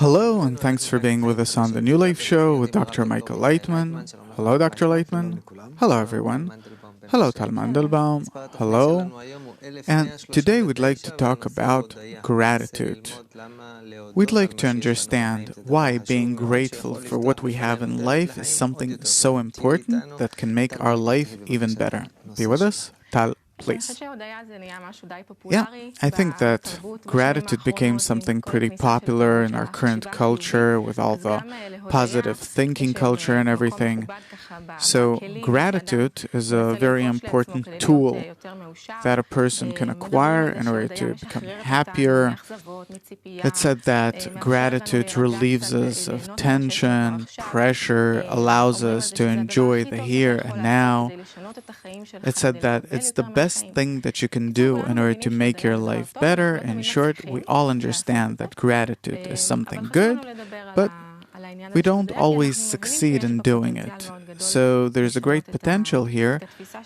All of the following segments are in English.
Hello, and thanks for being with us on the New Life Show with Dr. Michael Laitman. Hello, Dr. Laitman. Hello, everyone. Hello, Tal Mandelbaum. Hello. And today we'd like to talk about gratitude. We'd like to understand why being grateful for what we have in life is something so important that can make our life even better. Be with us, Tal. Please. Yeah, I think that gratitude became something pretty popular in our current culture with all the positive thinking culture and everything. So gratitude is a very important tool that a person can acquire in order to become happier. It's said that gratitude relieves us of tension, pressure, allows us to enjoy the here and now. It's said that it's the best thing that you can do in order to make your life better. In short, we all understand that gratitude is something good, but we don't always succeed in doing it. So there's a great potential here,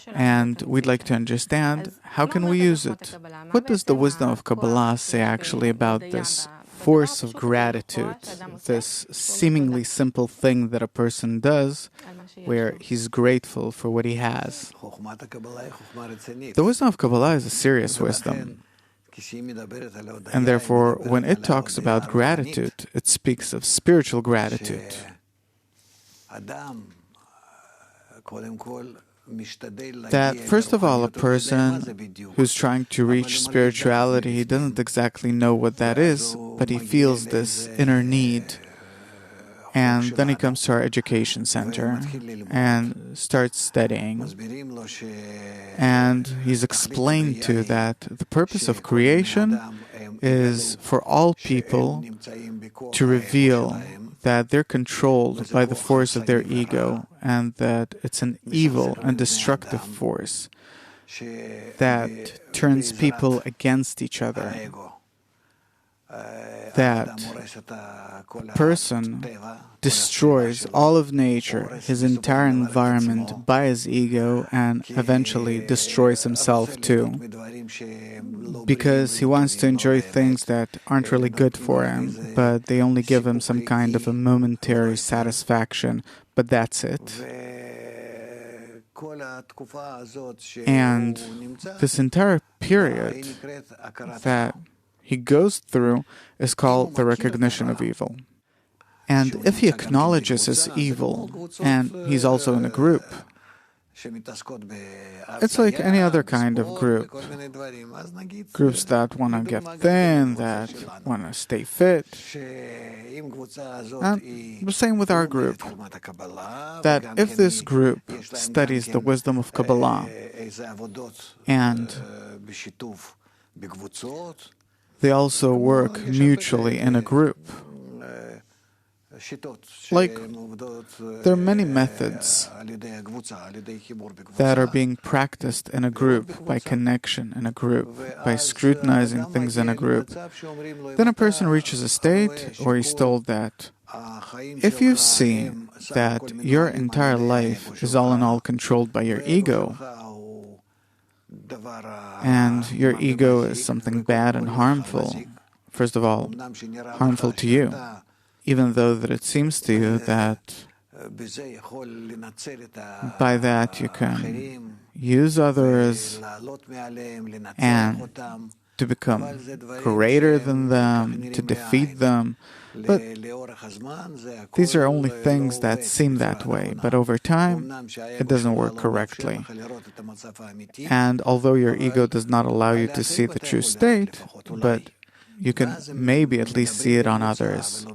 and we'd like to understand how can we use it. What does the wisdom of Kabbalah say actually about this force of gratitude, this seemingly simple thing that a person does where he's grateful for what he has? The wisdom of Kabbalah is a serious wisdom. And therefore, when it talks about gratitude, it speaks of spiritual gratitude. That, first of all, a person who's trying to reach spirituality, he doesn't exactly know what that is, but he feels this inner need. And then he comes to our education center and starts studying. And he's explained to that the purpose of creation is for all people to reveal that they're controlled by the force of their ego and that it's an evil and destructive force that turns people against each other. That a person destroys all of nature, his entire environment, by his ego, and eventually destroys himself too, because he wants to enjoy things that aren't really good for him, but they only give him some kind of a momentary satisfaction, but that's it. And this entire period that he goes through is called the recognition of evil. And if he acknowledges his evil, and he's also in a group, it's like any other kind of group. Groups that want to get thin, that want to stay fit. And the same with our group. That if this group studies the wisdom of Kabbalah, and they also work mutually in a group. Like, there are many methods that are being practiced in a group, by connection in a group, by scrutinizing things in a group. Then a person reaches a state where he's told that if you see that your entire life is all in all controlled by your ego, and your ego is something bad and harmful, first of all, harmful to you, even though that it seems to you that by that you can use others and to become greater than them, to defeat them. But these are only things that seem that way. But over time, it doesn't work correctly. And although your ego does not allow you to see the true state, but you can maybe at least see it on others.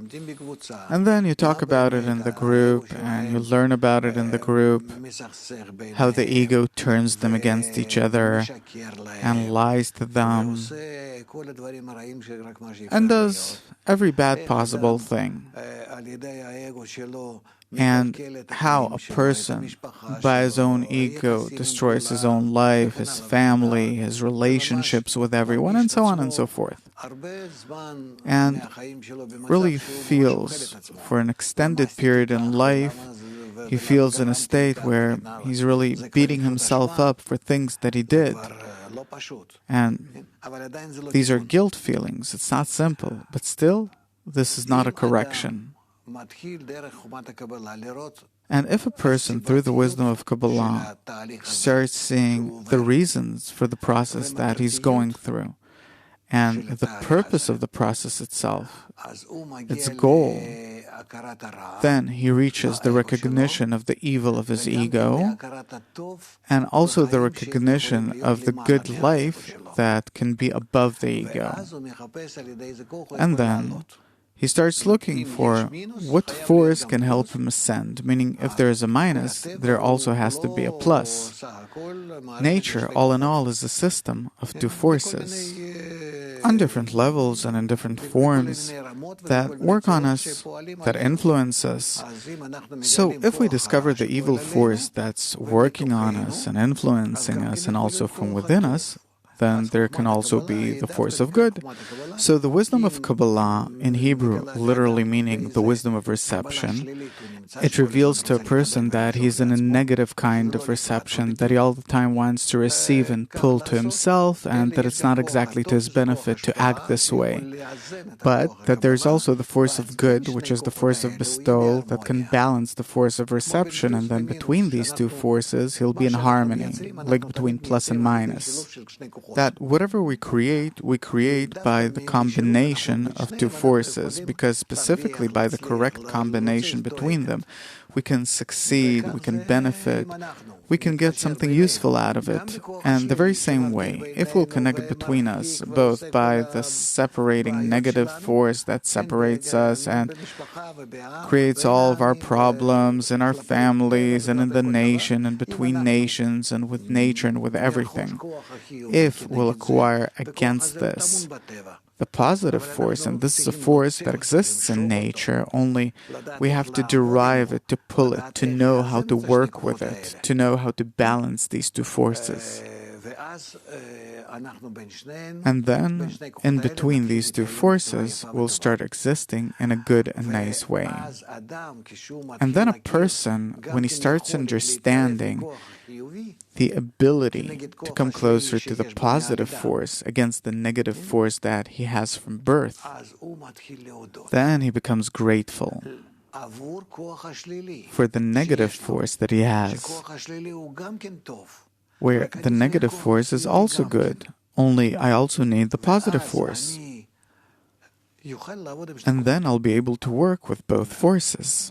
And then you talk about it in the group, and you learn about it in the group, how the ego turns them against each other and lies to them and does every bad possible thing. And how a person, by his own ego, destroys his own life, his family, his relationships with everyone, and so on and so forth. And really feels, for an extended period in life, he feels in a state where he's really beating himself up for things that he did. And these are guilt feelings. It's not simple, but still, this is not a correction. And if a person, through the wisdom of Kabbalah, starts seeing the reasons for the process that he's going through, and the purpose of the process itself, its goal, then he reaches the recognition of the evil of his ego, and also the recognition of the good life that can be above the ego. And then he starts looking for what force can help him ascend, meaning if there is a minus, there also has to be a plus. Nature, all in all, is a system of two forces on different levels and in different forms that work on us, that influence us. So if we discover the evil force that's working on us and influencing us and also from within us, then there can also be the force of good. So the wisdom of Kabbalah, in Hebrew, literally meaning the wisdom of reception, it reveals to a person that he's in a negative kind of reception, that he all the time wants to receive and pull to himself, and that it's not exactly to his benefit to act this way. But that there's also the force of good, which is the force of bestowal, that can balance the force of reception, and then between these two forces, he'll be in harmony, like between plus and minus. That whatever we create by the combination of two forces, because specifically by the correct combination between them, we can succeed, we can benefit, we can get something useful out of it. And the very same way, if we'll connect between us, both by the separating negative force that separates us and creates all of our problems in our families and in the nation and between nations and with nature and with everything, if we'll acquire against this the positive force, and this is a force that exists in nature, only we have to derive it, to pull it, to know how to work with it, to know how to balance these two forces. And then, in between these two forces, we'll start existing in a good and nice way. And then a person, when he starts understanding the ability to come closer to the positive force against the negative force that he has from birth, then he becomes grateful for the negative force that he has, where the negative force is also good, only I also need the positive force. And then I'll be able to work with both forces.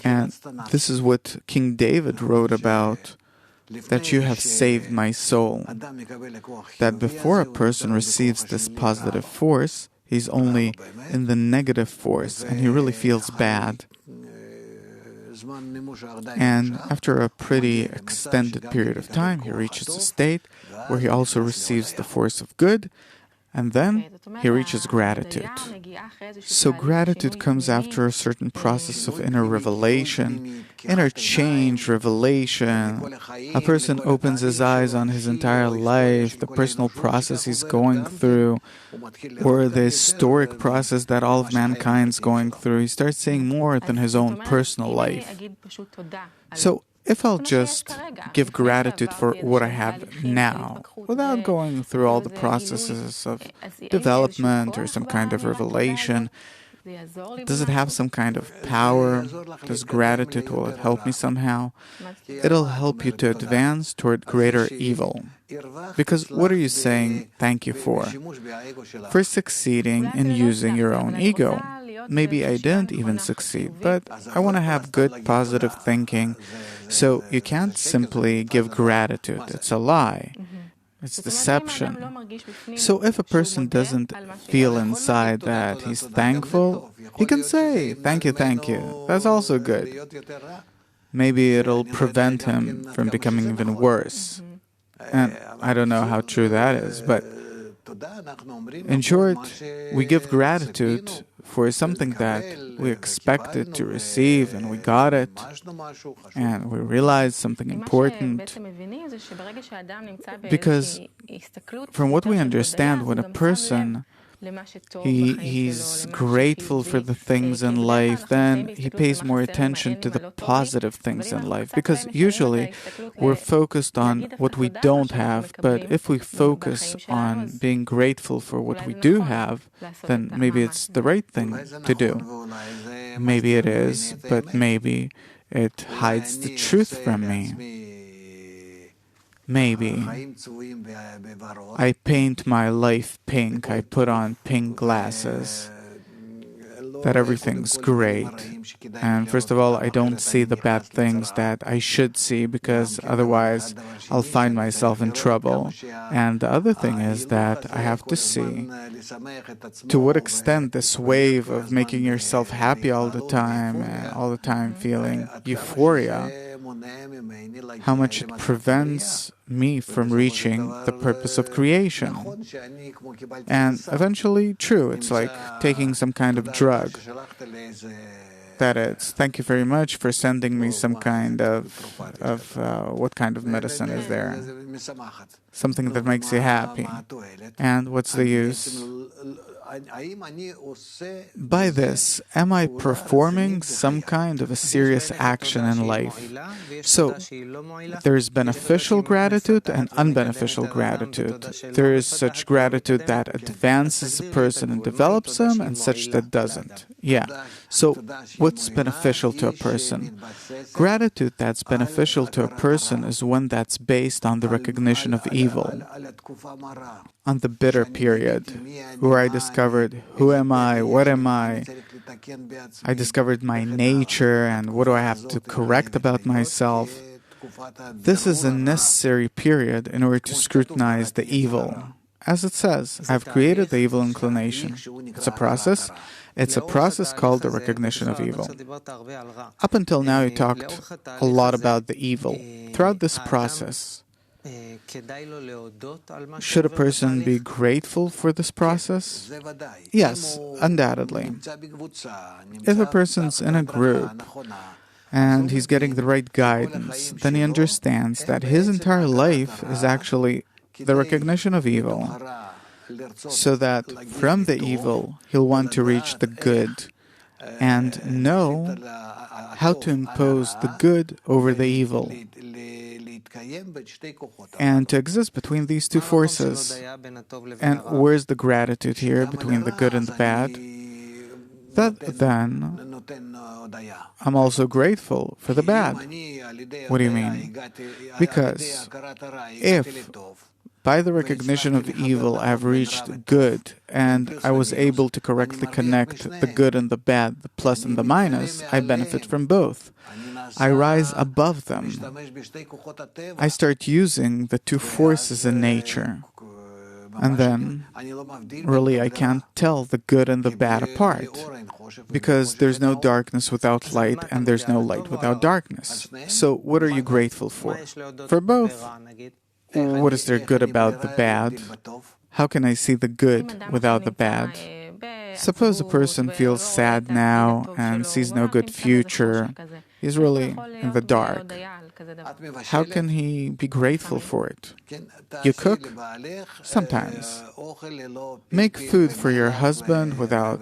And this is what King David wrote about, that you have saved my soul. That before a person receives this positive force, he's only in the negative force, and he really feels bad. And after a pretty extended period of time, he reaches a state where he also receives the force of good, and then he reaches gratitude. So gratitude comes after a certain process of inner revelation, inner change, revelation. A person opens his eyes on his entire life, the personal process he's going through, or the historic process that all of mankind's going through. He starts seeing more than his own personal life. So if I'll just give gratitude for what I have now, without going through all the processes of development or some kind of revelation, does it have some kind of power? Does gratitude, will it help me somehow? It'll help you to advance toward greater evil. Because what are you saying thank you for? For succeeding in using your own ego. Maybe I didn't even succeed, but I want to have good, positive thinking. So you can't simply give gratitude. It's a lie. It's deception. So if a person doesn't feel inside that he's thankful, he can say, thank you. That's also good. Maybe it'll prevent him from becoming even worse. And I don't know how true that is, but in short, we give gratitude for something that we expected to receive and we got it, and we realized something important. Because from what we understand, when a person he's grateful for the things in life, then he pays more attention to the positive things in life. Because usually we're focused on what we don't have, but if we focus on being grateful for what we do have, then maybe it's the right thing to do. Maybe it is, but maybe it hides the truth from me. Maybe I paint my life pink, I put on pink glasses, that everything's great. And first of all, I don't see the bad things that I should see, because otherwise I'll find myself in trouble. And the other thing is that I have to see to what extent this wave of making yourself happy all the time feeling euphoria, how much it prevents me from reaching the purpose of creation. And eventually, true, it's like taking some kind of drug. That is, thank you very much for sending me some kind of what kind of medicine is there? Something that makes you happy. And what's the use? By this, am I performing some kind of a serious action in life? So, there is beneficial gratitude and unbeneficial gratitude. There is such gratitude that advances a person and develops him, and such that doesn't. Yeah. So, what's beneficial to a person? Gratitude that's beneficial to a person is one that's based on the recognition of evil, on the bitter period, where I discovered who am I, what am I discovered my nature, and what do I have to correct about myself. This is a necessary period in order to scrutinize the evil. As it says, I've created the evil inclination. It's a process. It's a process called the recognition of evil. Up until now, you talked a lot about the evil. Throughout this process, should a person be grateful for this process? Yes, undoubtedly. If a person's in a group and he's getting the right guidance, then he understands that his entire life is actually the recognition of evil, so that from the evil he'll want to reach the good and know how to impose the good over the evil, and to exist between these two forces. And where's the gratitude here between the good and the bad? That then I'm also grateful for the bad. What do you mean? Because if by the recognition of evil I've reached good, and I was able to correctly connect the good and the bad, the plus and the minus, I benefit from both. I rise above them. I start using the two forces in nature. And then, really, I can't tell the good and the bad apart, because there's no darkness without light, and there's no light without darkness. So, what are you grateful for? For both. What is there good about the bad? How can I see the good without the bad? Suppose a person feels sad now and sees no good future. He's really in the dark. How can he be grateful for it? You cook? Sometimes. Make food for your husband without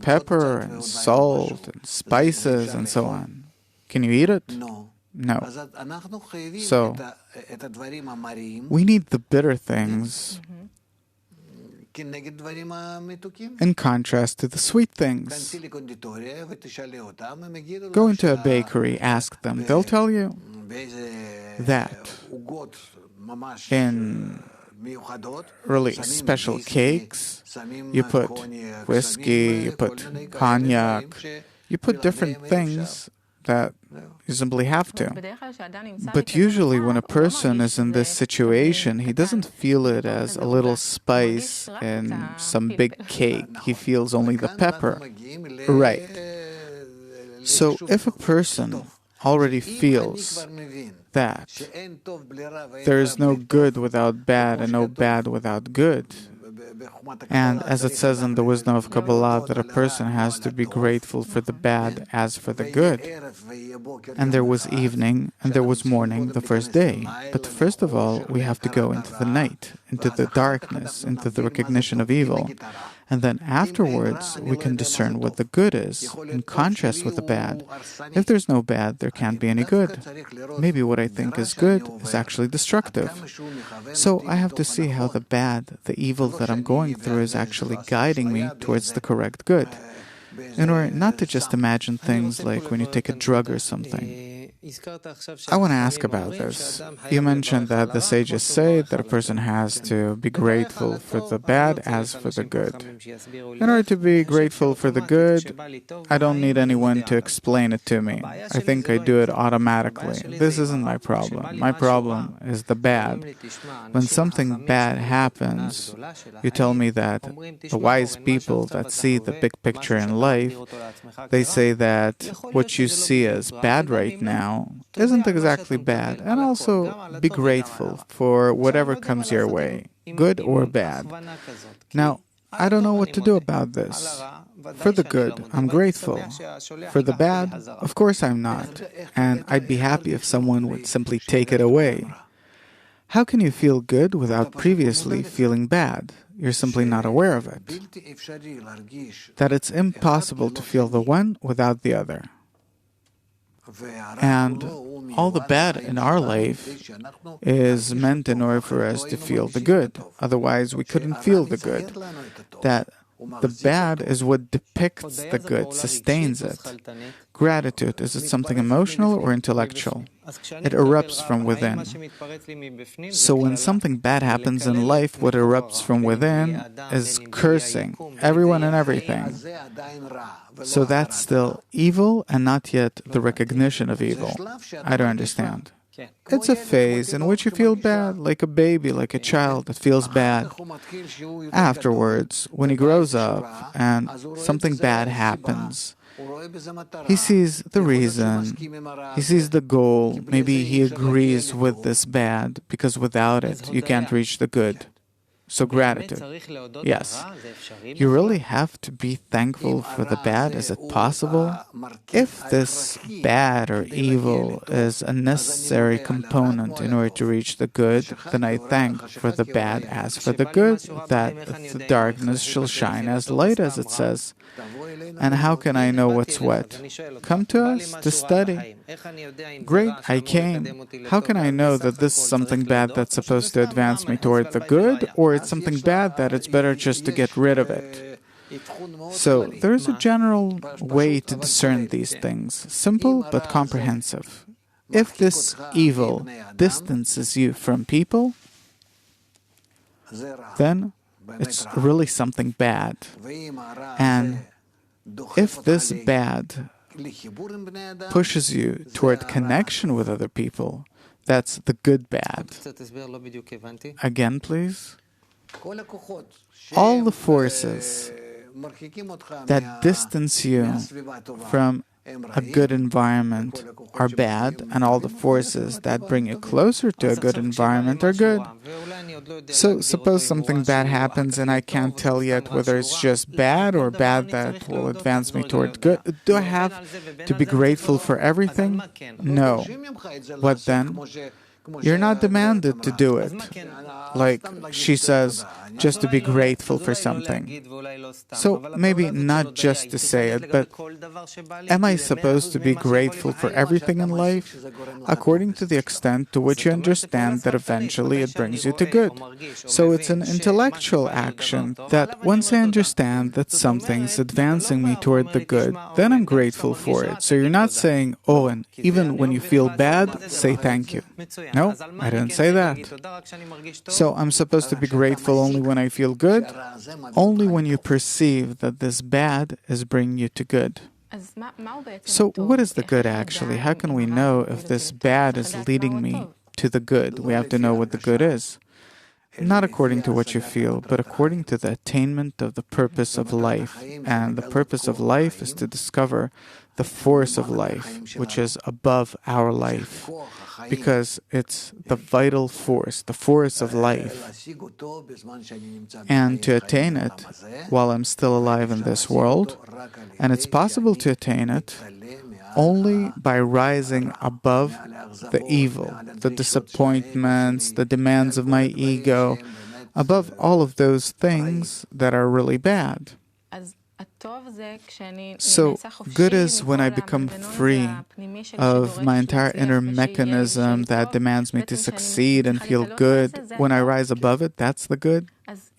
pepper and salt and spices and so on. Can you eat it? No. So, we need the bitter things in contrast to the sweet things. Go into a bakery, ask them. They'll tell you that in really special cakes, you put whiskey, you put cognac, you put different things that you simply have to. But usually when a person is in this situation, he doesn't feel it as a little spice in some big cake. He feels only the pepper. Right. So if a person already feels that there is no good without bad and no bad without good, and as it says in the wisdom of Kabbalah, that a person has to be grateful for the bad as for the good. And there was evening and there was morning the first day. But first of all, we have to go into the night, into the darkness, into the recognition of evil. And then afterwards, we can discern what the good is, in contrast with the bad. If there's no bad, there can't be any good. Maybe what I think is good is actually destructive. So I have to see how the bad, the evil that I'm going through is actually guiding me towards the correct good. In order not to just imagine things like when you take a drug or something. I want to ask about this. You mentioned that the sages say that a person has to be grateful for the bad as for the good. In order to be grateful for the good, I don't need anyone to explain it to me. I think I do it automatically. This isn't my problem. My problem is the bad. When something bad happens, you tell me that the wise people that see the big picture in life, they say that what you see as bad right now isn't exactly bad, and also be grateful for whatever comes your way, good or bad. Now, I don't know what to do about this. For the good, I'm grateful. For the bad, of course I'm not, and I'd be happy if someone would simply take it away. How can you feel good without previously feeling bad? You're simply not aware of it. That it's impossible to feel the one without the other. And all the bad in our life is meant in order for us to feel the good. Otherwise, we couldn't feel the good. That the bad is what depicts the good, sustains it. Gratitude, is it something emotional or intellectual? It erupts from within. So when something bad happens in life, what erupts from within is cursing everyone and everything. So that's still evil and not yet the recognition of evil. I don't understand. It's a phase in which you feel bad, like a baby, like a child that feels bad. Afterwards, when he grows up and something bad happens, he sees the reason, he sees the goal, maybe he agrees with this bad, because without it, you can't reach the good. So gratitude. Yes. You really have to be thankful for the bad. Is it possible? If this bad or evil is a necessary component in order to reach the good, then I thank for the bad as for the good, that the darkness shall shine as light, as it says. And how can I know what's what? Come to us to study. Great, I came. How can I know that this is something bad that's supposed to advance me toward the good, or it's something bad that it's better just to get rid of it? So there is a general way to discern these things, simple but comprehensive. If this evil distances you from people, then it's really something bad. And if this bad pushes you toward connection with other people, that's the good bad. Again, please. All the forces that distance you from a good environment are bad, and all the forces that bring you closer to a good environment are good. So suppose something bad happens and I can't tell yet whether it's just bad or bad that will advance me toward good. Do I have to be grateful for everything? No. What then? You're not demanded to do it. Like she says, just to be grateful for something. So maybe not just to say it, but am I supposed to be grateful for everything in life? According to the extent to which you understand that eventually it brings you to good. So it's an intellectual action that once I understand that something's advancing me toward the good, then I'm grateful for it. So you're not saying, oh, and even when you feel bad, say thank you. No, I didn't say that. So I'm supposed to be grateful only when I feel good? Only when you perceive that this bad is bringing you to good. So what is the good actually? How can we know if this bad is leading me to the good? We have to know what the good is. Not according to what you feel, but according to the attainment of the purpose of life. And the purpose of life is to discover the force of life, which is above our life, because it's the vital force, the force of life. And to attain it while I'm still alive in this world, and it's possible to attain it only by rising above the evil, the disappointments, the demands of my ego, above all of those things that are really bad. So, good is when I become free of my entire inner mechanism that demands me to succeed and feel good. When I rise above it, that's the good?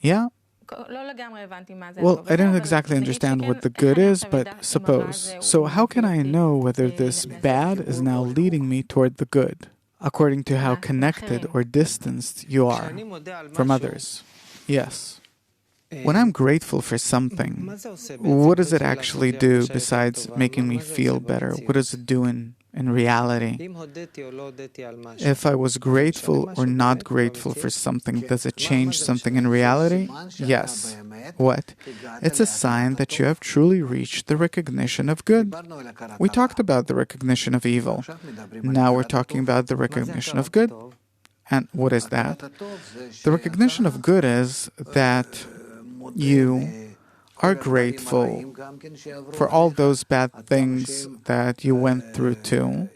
Yeah? Well, I don't exactly understand what the good is, but suppose. So how can I know whether this bad is now leading me toward the good, according to how connected or distanced you are from others? Yes. When I'm grateful for something, what does it actually do besides making me feel better? What does it do in reality? If I was grateful or not grateful for something, does it change something in reality? Yes. What? It's a sign that you have truly reached the recognition of good. We talked about the recognition of evil. Now we're talking about the recognition of good. And what is that? The recognition of good is that you are grateful for all those bad things that you went through too,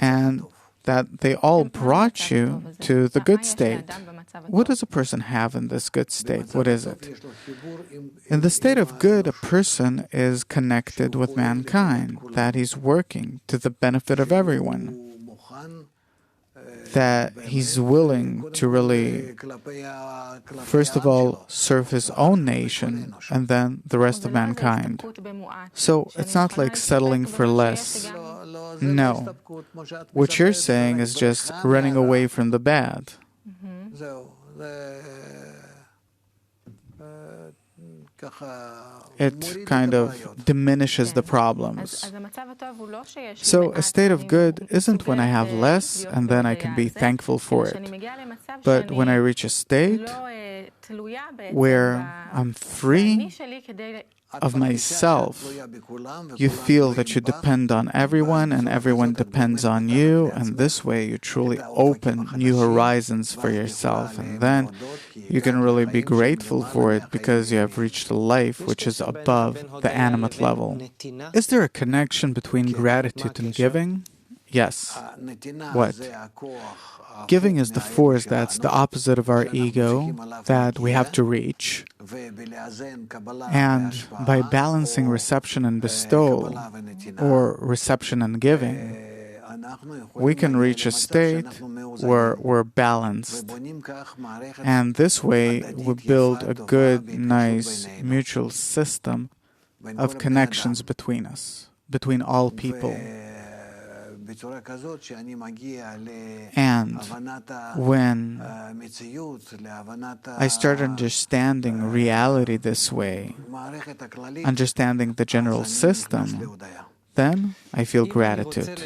and that they all brought you to the good state. What does a person have in this good state? What is it? In the state of good, a person is connected with mankind, that he's working to the benefit of everyone, that he's willing to really, first of all, serve his own nation and then the rest of mankind. So it's not like settling for less. No. What you're saying is just running away from the bad. It kind of diminishes the problems. So a state of good isn't when I have less and then I can be thankful for it, but when I reach a state where I'm free of myself, you feel that you depend on everyone and everyone depends on you, and this way you truly open new horizons for yourself, and then you can really be grateful for it because you have reached a life which is above the animate level. Is there a connection between gratitude and giving? Yes. What? Giving is the force that's the opposite of our ego that we have to reach. And by balancing reception and bestowal, or reception and giving, we can reach a state where we're balanced. And this way, we build a good, nice, mutual system of connections between us, between all people. And when I start understanding reality this way, understanding the general system, then I feel gratitude.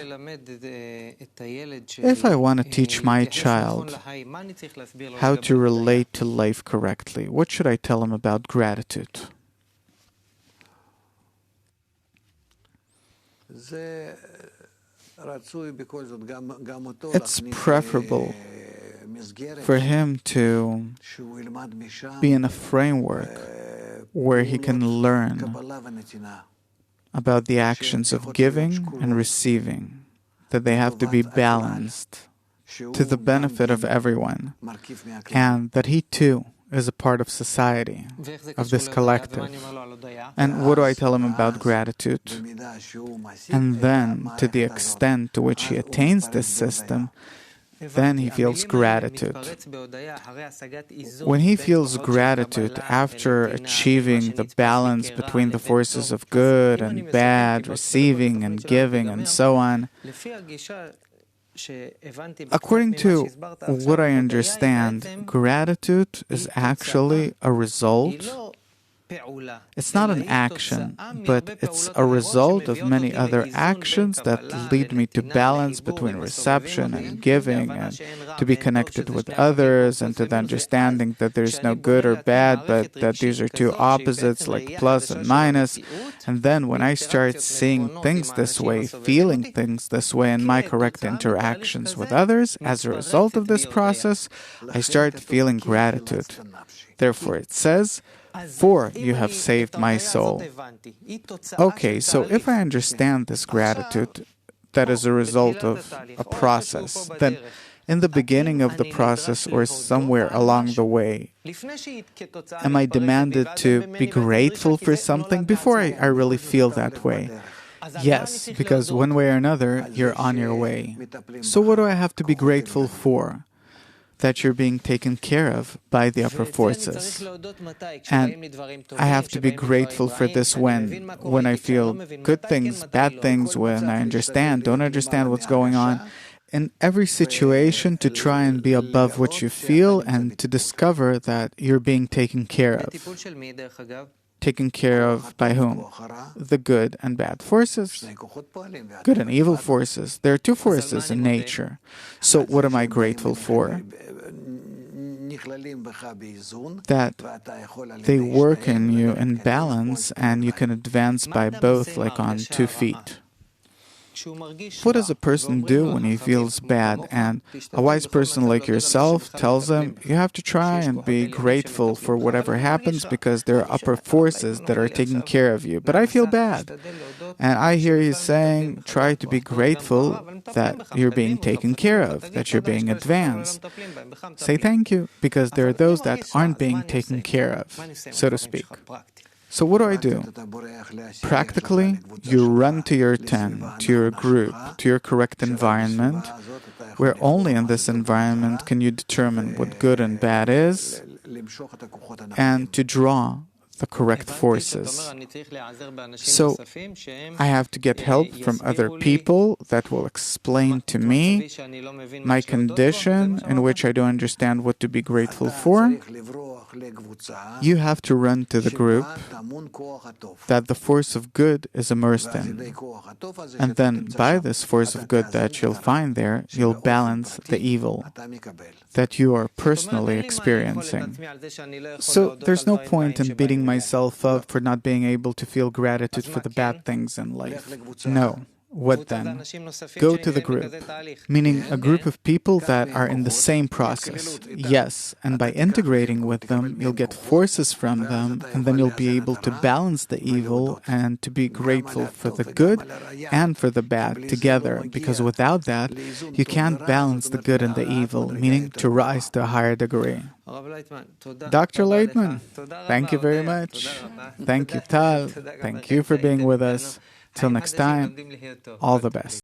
If I want to teach my child how to relate to life correctly, what should I tell him about gratitude? It's preferable for him to be in a framework where he can learn about the actions of giving and receiving, that they have to be balanced to the benefit of everyone, and that he too is a part of society, of this collective. And what do I tell him about gratitude? And then, to the extent to which he attains this system, then he feels gratitude. When he feels gratitude after achieving the balance between the forces of good and bad, receiving and giving and so on, according to what I understand, gratitude is actually a result. It's not an action, but it's a result of many other actions that lead me to balance between reception and giving, and to be connected with others, and to the understanding that there's no good or bad, but that these are two opposites like plus and minus. And then when I start seeing things this way, feeling things this way in my correct interactions with others, as a result of this process, I start feeling gratitude. Therefore it says, "For you have saved my soul." Okay, so if I understand this gratitude, that is a result of a process, then in the beginning of the process or somewhere along the way? Am I demanded to be grateful for something before I really feel that way? Yes, because one way or another, you're on your way. So what do I have to be grateful for? That you're being taken care of by the upper forces. And I have to be grateful for this when I feel good things, bad things, when I don't understand what's going on. In every situation, to try and be above what you feel and to discover that you're being taken care of. Taken care of by whom? The good and bad forces. Good and evil forces. There are two forces in nature. So what am I grateful for? That they work in you in balance and you can advance by both, like on 2 feet. What does a person do when he feels bad? And a wise person like yourself tells him, you have to try and be grateful for whatever happens because there are upper forces that are taking care of you. But I feel bad. And I hear you saying, try to be grateful that you're being taken care of, that you're being advanced. Say thank you, because there are those that aren't being taken care of, so to speak. So what do? Practically, you run to your attain, to your group, to your correct environment, where only in this environment can you determine what good and bad is, and to draw the correct forces. So I have to get help from other people that will explain to me my condition in which I don't understand what to be grateful for. You have to run to the group that the force of good is immersed in. And then by this force of good that you'll find there, you'll balance the evil that you are personally experiencing. So there's no point in beating myself up for not being able to feel gratitude for the bad things in life. No. What then? Go to the group, meaning a group of people that are in the same process. Yes, and by integrating with them, you'll get forces from them, and then you'll be able to balance the evil and to be grateful for the good and for the bad together, because without that, you can't balance the good and the evil, meaning to rise to a higher degree. Dr. Laitman, thank you very much. Thank you, Tal. Thank you for being with us. Till next time, all the best.